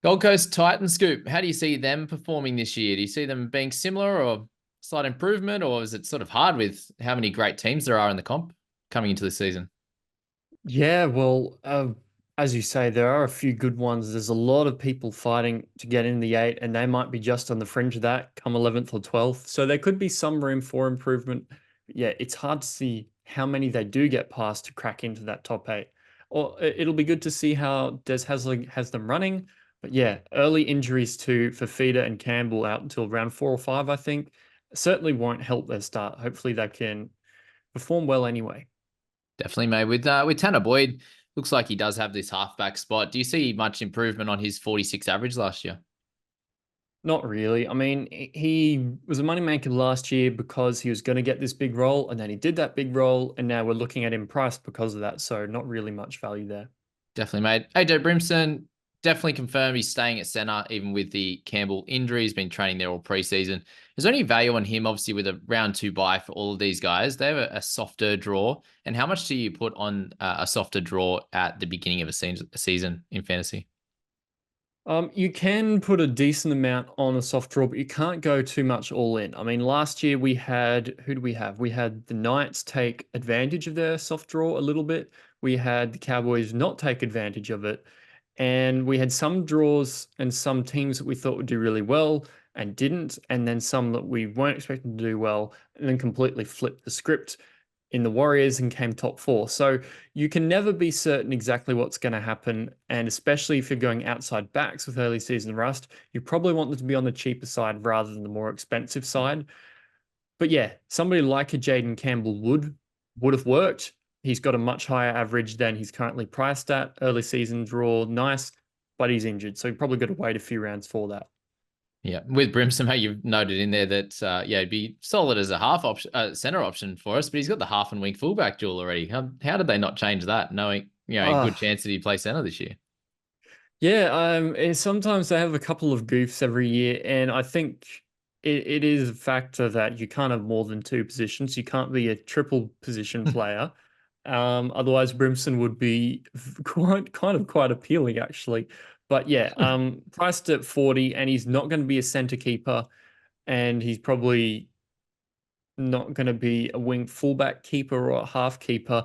Gold Coast Titan Scoop. How do you see them performing this year? Do you see them being similar or slight improvement, or is it sort of hard with how many great teams there are in the comp coming into the season? Yeah, well, as you say, there are a few good ones. There's a lot of people fighting to get in the eight, and they might be just on the fringe of that come 11th or 12th. So there could be some room for improvement. But yeah, it's hard to see how many they do get past to crack into that top eight. Or it'll be good to see how Des Hasling has them running. But yeah, early injuries to Fafita and Campbell out until round 4 or 5, I think, certainly won't help their start. Hopefully they can perform well anyway. Definitely, mate. With Tanner Boyd, looks like he does have this halfback spot. Do you see much improvement on his 46 average last year? Not really. I mean, he was a moneymaker last year because he was going to get this big role, and then he did that big role, and now we're looking at him priced because of that. So not really much value there. Definitely, mate. AJ Brimson definitely confirmed he's staying at center, even with the Campbell injury. He's been training there all preseason. Is there any value on him, obviously, with a round two bye for all of these guys? They have a softer draw. And how much do you put on a softer draw at the beginning of a season in fantasy? You can put a decent amount on a soft draw, but you can't go too much all in. I mean, last year we had, who do we have? We had the Knights take advantage of their soft draw a little bit. We had the Cowboys not take advantage of it. And we had some draws and some teams that we thought would do really well and didn't. And then some that we weren't expecting to do well and then completely flipped the script in the Warriors and came top four. So you can never be certain exactly what's going to happen. And especially if you're going outside backs with early season rust, you probably want them to be on the cheaper side rather than the more expensive side. But yeah, somebody like a Jaden Campbell would have worked. He's got a much higher average than he's currently priced at. Early season draw, nice, but he's injured. So he probably got to wait a few rounds for that. Yeah, with Brimson, mate, you've noted in there that yeah, he'd be solid as a half option, center option for us, but he's got the half and wing fullback duel already. How did they not change that, knowing a good Ah, chance that he play center this year? yeah, sometimes they have a couple of goofs every year, and I think it is a factor that you can't have more than two positions. You can't be a triple position player. Otherwise, Brimson would be quite appealing, actually. But yeah, priced at 40, and he's not going to be a center keeper, and he's probably not going to be a wing fullback keeper or a half keeper.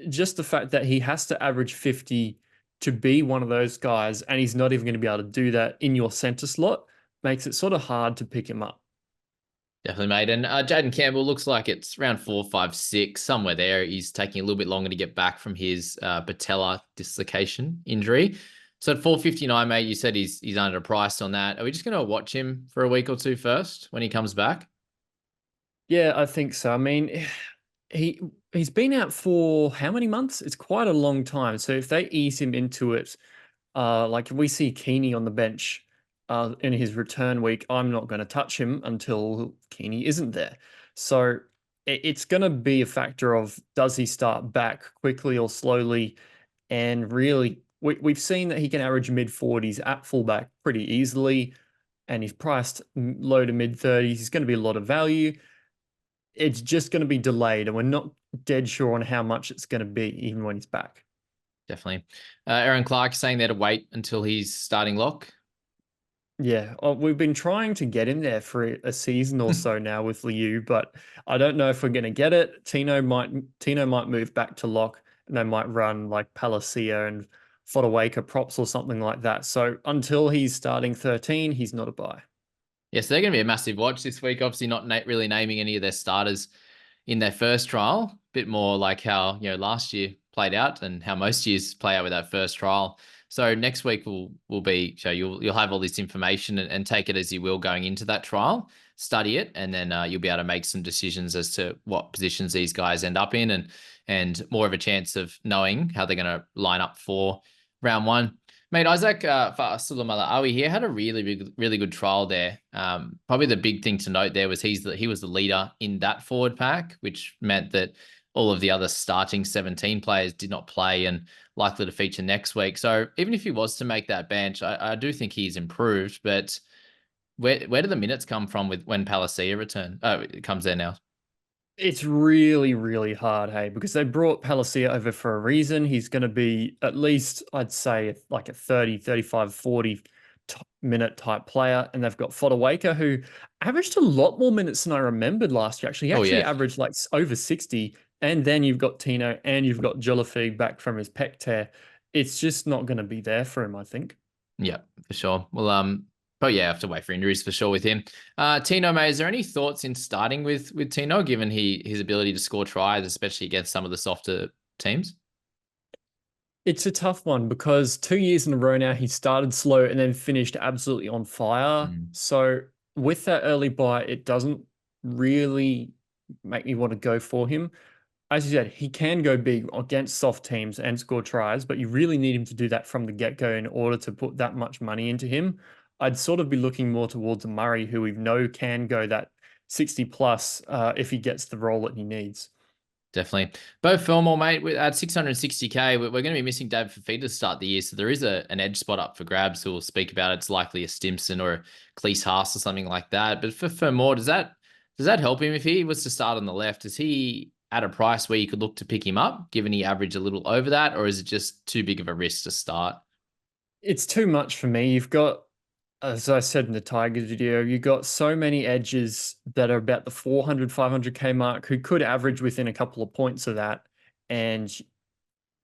Just the fact that he has to average 50 to be one of those guys, and he's not even going to be able to do that in your center slot, makes it sort of hard to pick him up. Definitely, mate. And Jaden Campbell looks like it's round 4, 5, 6, somewhere there. He's taking a little bit longer to get back from his patella dislocation injury. So at 459, mate, you said he's underpriced on that. Are we just going to watch him for a week or two first when he comes back? Yeah, I think so. I mean, he he's been out for how many months? It's quite a long time. So if they ease him into it, like if we see Kini on the bench in his return week, I'm not going to touch him until Kini isn't there. So it's going to be a factor of does he start back quickly or slowly? And really, we've seen that he can average mid 40s at fullback pretty easily, and he's priced low to mid 30s. He's going to be a lot of value. It's just going to be delayed, and we're not dead sure on how much it's going to be, even when he's back. Definitely. Aaron Clark saying there to wait until he's starting lock. Yeah, we've been trying to get him there for a season or so now with Liu, but I don't know if we're going to get it. Tino might move back to lock, and they might run like Palacia and Fodawaker props or something like that. So until he's starting 13, he's not a buy. Yes, they're going to be a massive watch this week. Obviously, not really naming any of their starters in their first trial. Bit more like how last year played out and how most years play out with that first trial. So next week will be so you'll have all this information and take it as you will going into that trial, study it, and then you'll be able to make some decisions as to what positions these guys end up in and more of a chance of knowing how they're going to line up for round one. Mate, Isaac Sulamala here had a really good trial there. Probably the big thing to note there was he was the leader in that forward pack, which meant that all of the other starting 17 players did not play and likely to feature next week. So even if he was to make that bench, I do think he's improved. But where do the minutes come from with when Palacia return? Oh, it comes there now. It's really, really hard, hey, because they brought Palacia over for a reason. He's going to be at least, I'd say, like a 30, 35, 40 minute type player, and they've got Fodawaker, who averaged a lot more minutes than I remembered last year. Actually, he Oh actually yeah, averaged like over 60. And then you've got Tino and you've got Jollifi back from his pec tear. It's just not going to be there for him, I think. yeah, for sure. Well, but yeah, I have to wait for injuries for sure with him. Tino, mate, is there any thoughts in starting with Tino, given his ability to score tries, especially against some of the softer teams? It's a tough one because 2 years in a row now, he started slow and then finished absolutely on fire. Mm. So with that early buy, it doesn't really make me want to go for him. As you said, he can go big against soft teams and score tries, but you really need him to do that from the get-go in order to put that much money into him. I'd sort of be looking more towards a Murray who we know can go that 60 plus if he gets the role that he needs. Definitely. Both Fillmore, mate, at 660K, we're going to be missing David Fafita to start the year. So there is an edge spot up for grabs. We'll speak about it. It's likely a Stimson or a Cleese Haas or something like that. But for Fillmore, does that help him if he was to start on the left? Is he at a price where you could look to pick him up, given he averaged a little over that? Or is it just too big of a risk to start? It's too much for me. You've got, as I said in the Tigers video, you've got so many edges that are about the 400, 500K mark who could average within a couple of points of that. And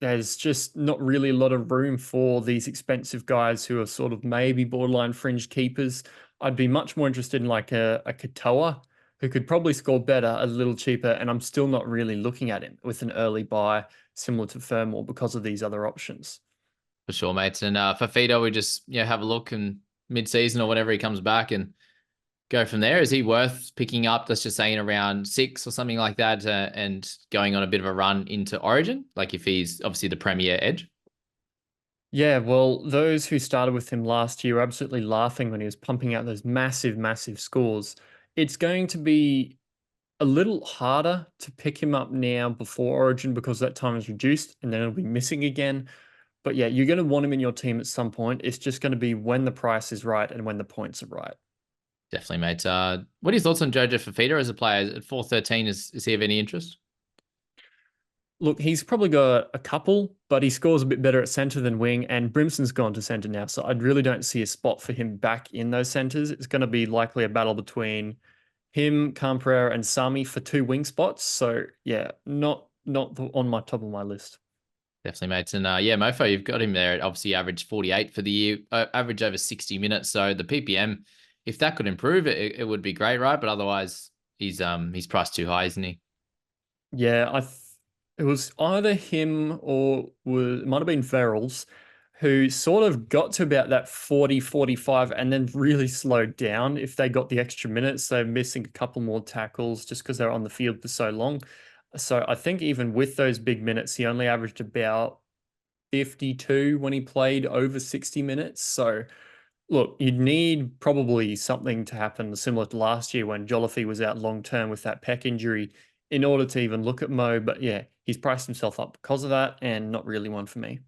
there's just not really a lot of room for these expensive guys who are sort of maybe borderline fringe keepers. I'd be much more interested in like a Katoa who could probably score better, a little cheaper, and I'm still not really looking at him with an early buy similar to Fermor because of these other options. For sure, mates. And Fafita, we just have a look and mid-season or whenever he comes back and go from there. Is he worth picking up, let's just say, in around 6 or something like that, and going on a bit of a run into Origin? Like if he's obviously the premier edge? Yeah, well, those who started with him last year were absolutely laughing when he was pumping out those massive, massive scores. It's going to be a little harder to pick him up now before Origin because that time is reduced and then it'll be missing again. But yeah, you're going to want him in your team at some point. It's just going to be when the price is right and when the points are right. Definitely, mate. What are your thoughts on Jojo Fafita as a player at 413? Is he of any interest? Look, he's probably got a couple, but he scores a bit better at center than wing, and Brimson's gone to center now. So I really don't see a spot for him back in those centers. It's going to be likely a battle between him, Khan Pereira, and Sami for two wing spots. So yeah, not on my top of my list. Definitely, mates. And yeah, Mofo, you've got him there. Obviously, averaged 48 for the year, average over 60 minutes. So the PPM, if that could improve, it would be great, right? But otherwise, he's priced too high, isn't he? Yeah, it was either him or it might have been Ferrell's who sort of got to about that 40, 45 and then really slowed down if they got the extra minutes. They're missing a couple more tackles just because they're on the field for so long. So I think even with those big minutes, he only averaged about 52 when he played over 60 minutes. So look, you'd need probably something to happen similar to last year when Jolliffe was out long term with that pec injury in order to even look at Mo. But yeah, he's priced himself up because of that and not really one for me.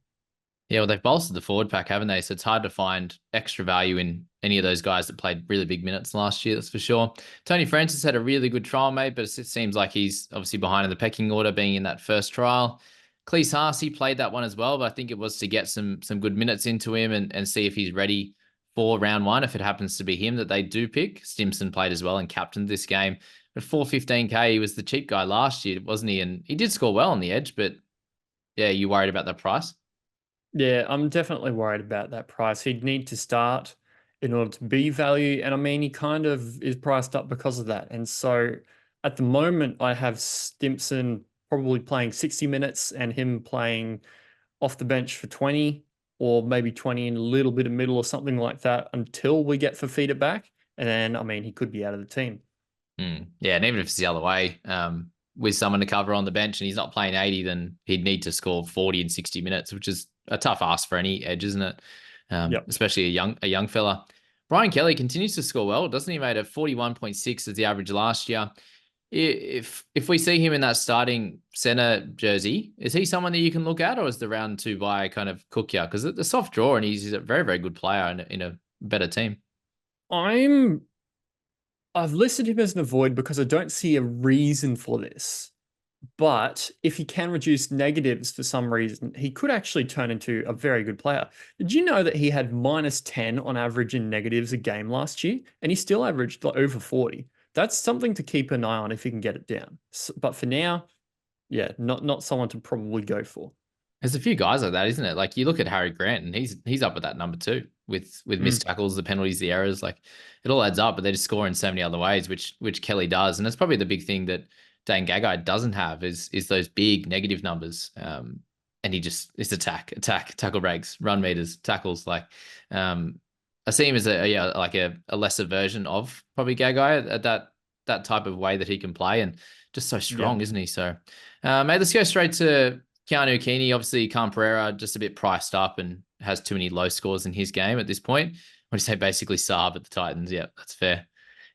Yeah, well, they've bolstered the forward pack, haven't they? So it's hard to find extra value in any of those guys that played really big minutes last year, that's for sure. Tony Francis had a really good trial, mate, but it seems like he's obviously behind in the pecking order being in that first trial. Cleese Haas, he played that one as well, but I think it was to get some good minutes into him and see if he's ready for round one, if it happens to be him that they do pick. Stimson played as well and captained this game. But 415K, he was the cheap guy last year, wasn't he? And he did score well on the edge, but yeah, you worried about the price? Yeah, I'm definitely worried about that price. He'd need to start in order to be value. And I mean, he kind of is priced up because of that. And so at the moment, I have Stimson probably playing 60 minutes and him playing off the bench for 20 or maybe 20 in a little bit of middle or something like that until we get Fafita back. And then, I mean, he could be out of the team. Yeah, and even if it's the other way, with someone to cover on the bench and he's not playing 80, then he'd need to score 40 in 60 minutes, which is a tough ask for any edge, isn't it? Yep. Especially a young fella. Brian Kelly continues to score well, doesn't he? Made a 41.6 as the average last year. If we see him in that starting center jersey, is he someone that you can look at, or is the round two buy kind of cook you? Because the soft draw and he's a very, very good player in a better team. I've listed him as an avoid because I don't see a reason for this. But if he can reduce negatives for some reason, he could actually turn into a very good player. Did you know that he had -10 on average in negatives a game last year? And he still averaged like over 40. That's something to keep an eye on if he can get it down. But for now, yeah, not someone to probably go for. There's a few guys like that, isn't it? Like you look at Harry Grant, and he's up at that number too, with missed Mm, tackles, the penalties, the errors. Like it all adds up, but they just score in so many other ways, which Kelly does, and that's probably the big thing that Dane Gagai doesn't have is those big negative numbers. And he just is attack, tackle breaks, run meters, tackles. Like, I see him as a lesser version of probably Gagai at that type of way that he can play, and just so yeah. strong, isn't he? So, mate, let's go straight to Keanu Kini. Obviously, Khan Pereira just a bit priced up and has too many low scores in his game at this point. When you say basically Saab at the Titans, yeah, that's fair.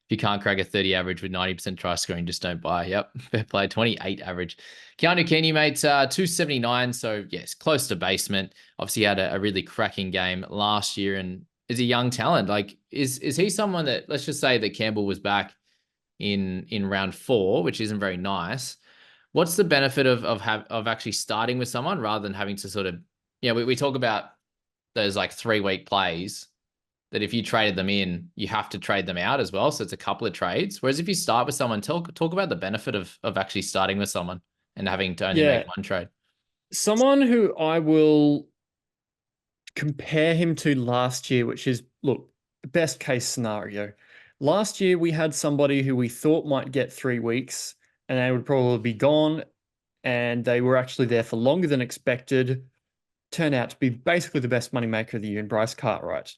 If you can't crack a 30 average with 90% try scoring, just don't buy. Yep, fair play. 28 average. Keanu Kini, mate, 279. So, yes, close to basement. Obviously, had a really cracking game last year and is a young talent. Like, is he someone that, let's just say that Campbell was back in round 4, which isn't very nice. What's the benefit of actually starting with someone rather than having to sort of, we talk about those like 3-week plays that if you traded them in, you have to trade them out as well. So it's a couple of trades. Whereas if you start with someone, talk about the benefit of actually starting with someone and having to only make Yeah. one trade. Someone who I will compare him to last year, which is, look, best case scenario. Last year, we had somebody who we thought might get 3 weeks and they would probably be gone, and they were actually there for longer than expected. Turned out to be basically the best moneymaker of the year in Bryce Cartwright.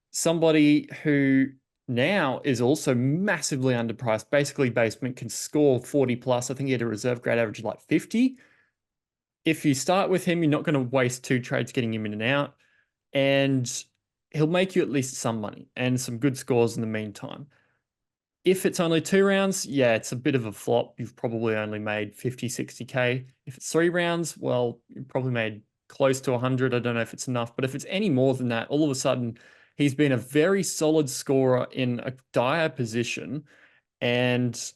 Somebody who now is also massively underpriced. Basically, basement can score 40 plus. I think he had a reserve grade average of like 50. If you start with him, you're not going to waste 2 trades getting him in and out, and he'll make you at least some money and some good scores in the meantime. If it's only 2 rounds, yeah, it's a bit of a flop. You've probably only made 50, 60K. If it's 3 rounds, well, you probably made close to 100. I don't know if it's enough, but if it's any more than that, all of a sudden, he's been a very solid scorer in a dire position, and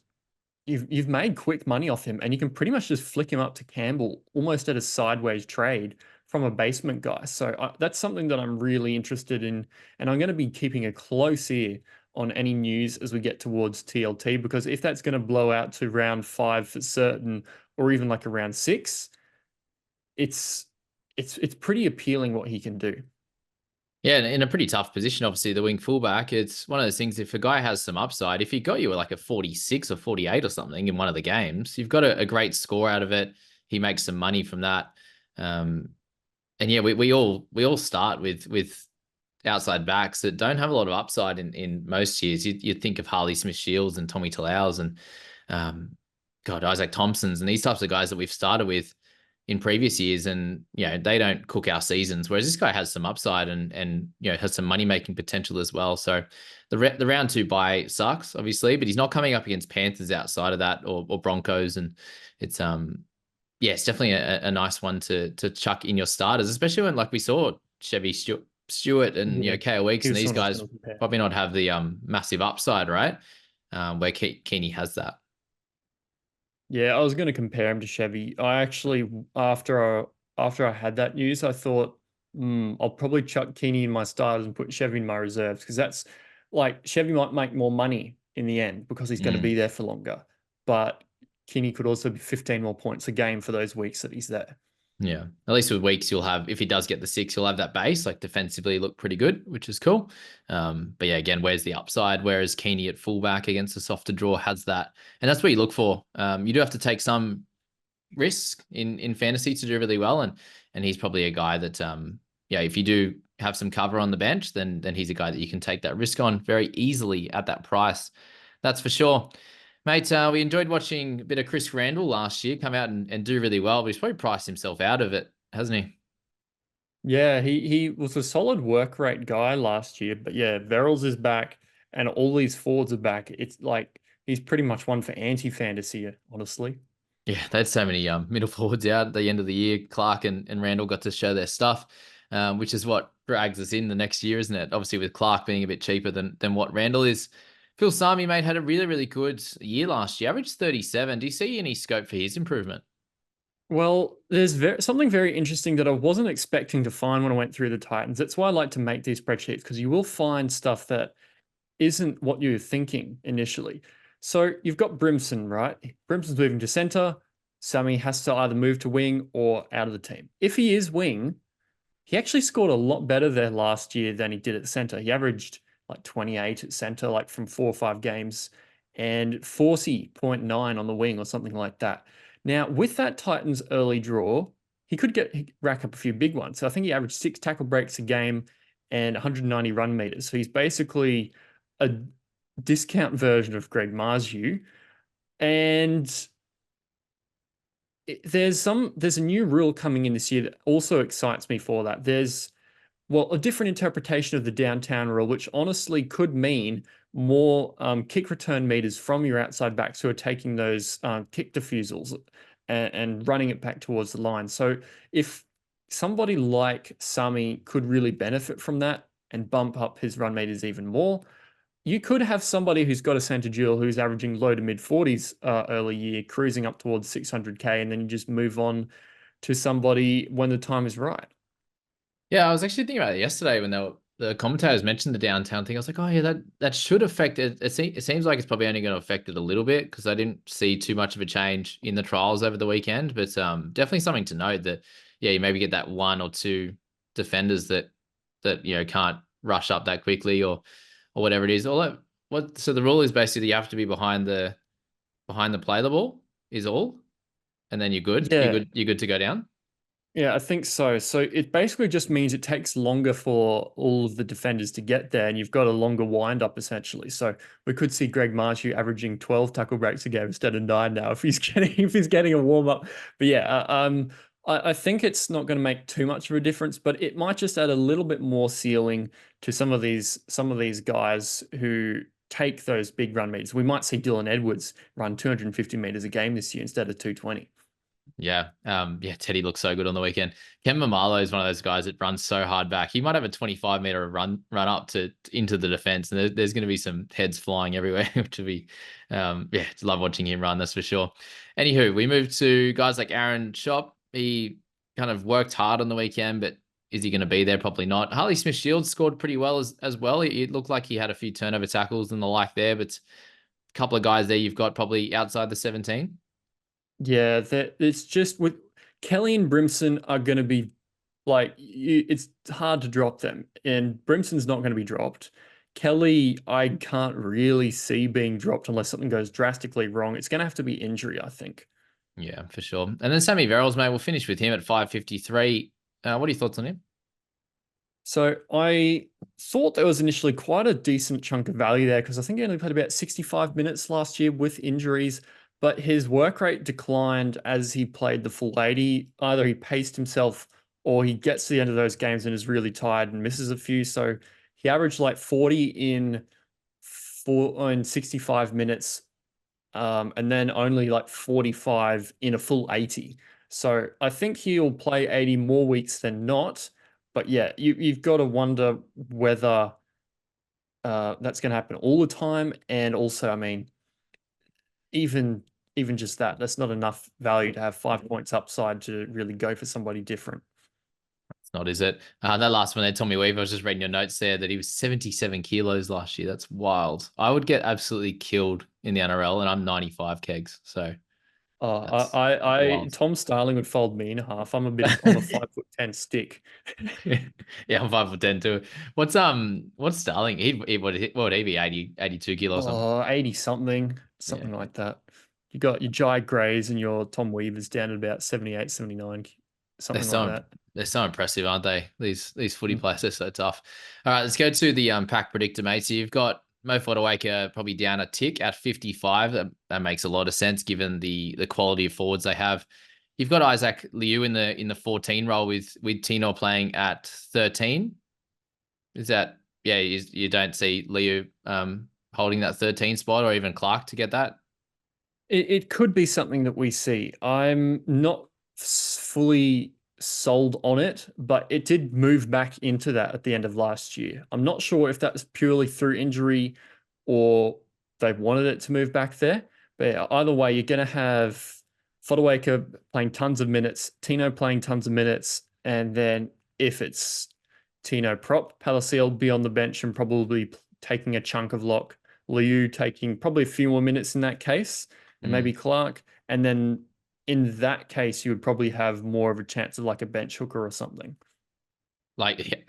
you've made quick money off him, and you can pretty much just flick him up to Campbell almost at a sideways trade from a basement guy. So that's something that I'm really interested in, and I'm going to be keeping a close ear on any news as we get towards TLT, because if that's going to blow out to round 5 for certain, or even like a round 6, it's it's pretty appealing what he can do. Yeah, in a pretty tough position, obviously, the wing fullback. It's one of those things, if a guy has some upside, if he got you like a 46 or 48 or something in one of the games, you've got a great score out of it. He makes some money from that. Um, and yeah, we all start with outside backs that don't have a lot of upside in most years. You'd think of Harley Smith Shields and Tommy Talau's and um, God, Isaac Thompson's and these types of guys that we've started with in previous years, and they don't cook our seasons. Whereas this guy has some upside and has some money making potential as well. So the round 2 buy sucks, obviously, but he's not coming up against Panthers outside of that or Broncos, and it's it's definitely a nice one to chuck in your starters, especially when like we saw Chevy Stewart and Yeah, KO he Weeks and was these someone I was guys going to compare. probably not have the massive upside, right? Where Keeney has that. Yeah, I was going to compare him to Chevy. I actually, after I had that news, I thought, I'll probably chuck Kini in my starters and put Chevy in my reserves, because that's like Chevy might make more money in the end because he's going to be Mm. there for longer, but Kini could also be 15 more points a game for those weeks that he's there. Yeah. At least with Weeks, you'll have, if he does get the 6, you'll have that base, like defensively look pretty good, which is cool. But yeah, again, where's the upside? Whereas Keeney at fullback against a softer draw has that. And that's what you look for. You do have to take some risk in fantasy to do really well. And he's probably a guy that, if you do have some cover on the bench, then he's a guy that you can take that risk on very easily at that price. That's for sure. Mate, we enjoyed watching a bit of Chris Randall last year come out and do really well, but he's probably priced himself out of it, hasn't he? Yeah, he was a solid work rate guy last year, but yeah, Verrills is back and all these forwards are back. It's like he's pretty much one for anti-fantasy, honestly. Yeah, they had so many middle forwards out at the end of the year. Clark and Randall got to show their stuff, which is what drags us in the next year, isn't it? Obviously, with Clark being a bit cheaper than what Randall is. Phil Sami, mate, had a really, really good year last year. Averaged 37. Do you see any scope for his improvement? Well, there's something very interesting that I wasn't expecting to find when I went through the Titans. That's why I like to make these spreadsheets because you will find stuff that isn't what you're thinking initially. So you've got Brimson, right? Brimson's moving to center. Sammy has to either move to wing or out of the team. If he is wing, he actually scored a lot better there last year than he did at center. He averaged like 28 at center, like from 4 or 5 games, and 40.9 on the wing or something like that. Now, with that Titans early draw, he could rack up a few big ones. So I think he averaged 6 tackle breaks a game and 190 run meters. So he's basically a discount version of Greg Marju. And there's a new rule coming in this year that also excites me for that. There's a different interpretation of the downtown rule, which honestly could mean more kick return meters from your outside backs who are taking those kick defusals and running it back towards the line. So if somebody like Sami could really benefit from that and bump up his run meters even more, you could have somebody who's got a center duel who's averaging low to mid 40s early year, cruising up towards 600K, and then you just move on to somebody when the time is right. Yeah, I was actually thinking about it yesterday when the commentators mentioned the downtown thing. I was like, oh yeah, that should affect it. It seems like it's probably only going to affect it a little bit because I didn't see too much of a change in the trials over the weekend. But definitely something to note that yeah, you maybe get that one or two defenders that can't rush up that quickly or whatever it is. So the rule is basically you have to be behind the play the ball is all, and then you're good. You're Yeah, good. You're good to go down. yeah, I think so. So it basically just means it takes longer for all of the defenders to get there, and you've got a longer wind up essentially. So we could see Greg Marshew averaging 12 tackle breaks a game instead of 9 now if he's getting a warm up. But yeah, I think it's not going to make too much of a difference, but it might just add a little bit more ceiling to some of these guys who take those big run meters. We might see Dylan Edwards run 250 meters a game this year instead of 220. Yeah. Yeah, Teddy looks so good on the weekend. Ken Mamalo is one of those guys that runs so hard back. He might have a 25-meter run up to into the defense, and there's going to be some heads flying everywhere, which would be yeah, love watching him run, that's for sure. Anywho, we move to guys like Aaron Shop. He kind of worked hard on the weekend, but is he going to be there? Probably not. Harley Smith Shields scored pretty well as well. It looked like he had a few turnover tackles and the like there, but a couple of guys there you've got probably outside the 17. Yeah, that it's just with Kelly and Brimson are going to be like it's hard to drop them, and Brimson's not going to be dropped. Kelly, I can't really see being dropped unless something goes drastically wrong. It's going to have to be injury, I think. Yeah, for sure. And then Sammy Verrills, mate, we'll finish with him at 553. What are your thoughts on him? So I thought there was initially quite a decent chunk of value there because I think he only played about 65 minutes last year with injuries, but his work rate declined as he played the full 80. Either he paced himself or he gets to the end of those games and is really tired and misses a few. So he averaged like 40 in 65 minutes, and then only like 45 in a full 80. So I think he'll play 80 more weeks than not. But yeah, you've got to wonder whether that's going to happen all the time. And also, I mean, even even just that's not enough value to have 5 points upside to really go for somebody different. It's not, is it? That last one there, Tommy Weaver, I was just reading your notes there that he was 77 kilos last year. That's wild. I would get absolutely killed in the NRL, and I'm 95 kegs. So that's wild. Tom Starling would fold me in half. I'm a 5'10" stick. Yeah, I'm 5'10" too. What's Starling? What would he be? 80, 82 kilos or something? 80 something, Yeah. something like that. You got your Jai Grays and your Tom Weavers down at about 78, 79, They're something like so that. they're so impressive, aren't they? These footy Mm. players are so tough. All right, let's go to the pack predictor, mate. So you've got Mo Fodawaker probably down a tick at 55. That makes a lot of sense given the quality of forwards they have. You've got Isaac Liu in the 14 role with Tino playing at 13. Is that yeah? You don't see Liu holding that 13 spot or even Clark to get that? It could be something that we see. I'm not fully sold on it, but it did move back into that at the end of last year. I'm not sure if that's purely through injury or they wanted it to move back there. But yeah, either way, you're going to have Fodawaker playing tons of minutes, Tino playing tons of minutes, and then if it's Tino prop, Palaciel will be on the bench and probably taking a chunk of lock. Liu taking probably a few more minutes in that case, and maybe Clark. And then in that case, you would probably have more of a chance of like a bench hooker or something. Like,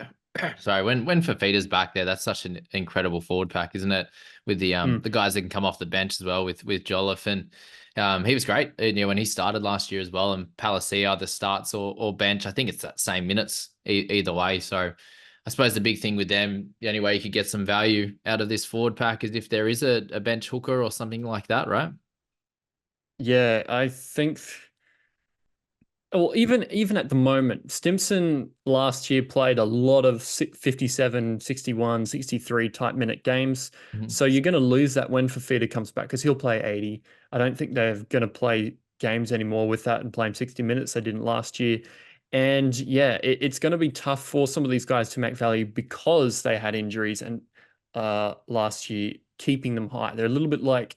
sorry, when Fafita's back there, that's such an incredible forward pack, isn't it? With the guys that can come off the bench as well with Jolliffe, and he was great. When he started last year as well, and Palacia either starts or bench. I think it's that same minutes either way. So I suppose the big thing with them, the only way you could get some value out of this forward pack is if there is a bench hooker or something like that, right? Yeah, I think. Well, even at the moment, Stimson last year played a lot of 57, 61, 63 type minute games. Mhm. So you're going to lose that when Fafita comes back because he'll play 80. I don't think they're going to play games anymore with that and play him 60 minutes. They didn't last year. And yeah, it's going to be tough for some of these guys to make value because they had injuries and last year, keeping them high. They're a little bit like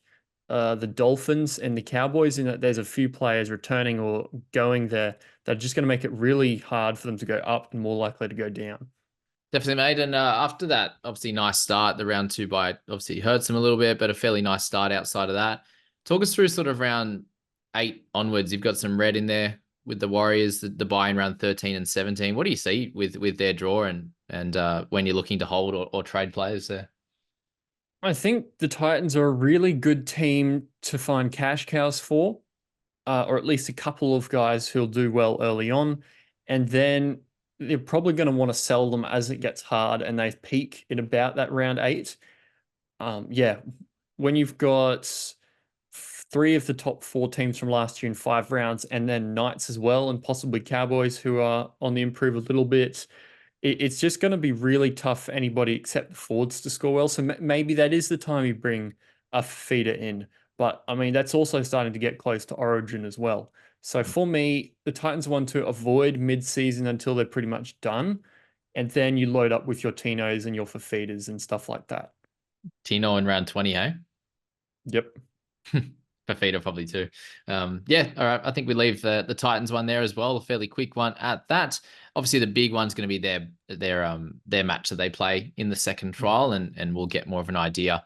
the Dolphins and the Cowboys in that there's a few players returning or going there that are just going to make it really hard for them to go up and more likely to go down. Definitely, mate. And after that, obviously, nice start. The round two bye obviously hurts him a little bit, but a fairly nice start outside of that. Talk us through sort of round 8 onwards. You've got some red in there with the Warriors, the bye in round 13 and 17. What do you see with their draw and when you're looking to hold or trade players there? I think the Titans are a really good team to find cash cows for, or at least a couple of guys who'll do well early on. And then they're probably going to want to sell them as it gets hard and they peak in about that round 8. Yeah, when you've got 3 of the top 4 teams from last year in 5 rounds, and then Knights as well, and possibly Cowboys who are on the improve a little bit, it's just going to be really tough for anybody except the forwards to score well. So maybe that is the time you bring a feeder in. But I mean, that's also starting to get close to Origin as well. So for me, the Titans want to avoid mid-season until they're pretty much done. And then you load up with your Tinos and your Fafitas and stuff like that. Tino in round 20, hey? Yep. Fafita probably too. Yeah, all right. I think we leave the Titans one there as well. A fairly quick one at that. Obviously, the big one's going to be their match that they play in the second trial, and we'll get more of an idea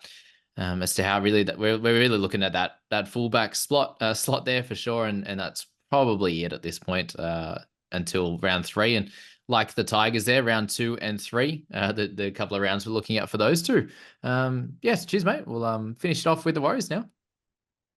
as to how really that we're really looking at that fullback slot there for sure, and that's probably it at this point until round 3. And like the Tigers there, round 2 and 3, the couple of rounds we're looking at for those two. Yes, cheers, mate. We'll finish it off with the Warriors now.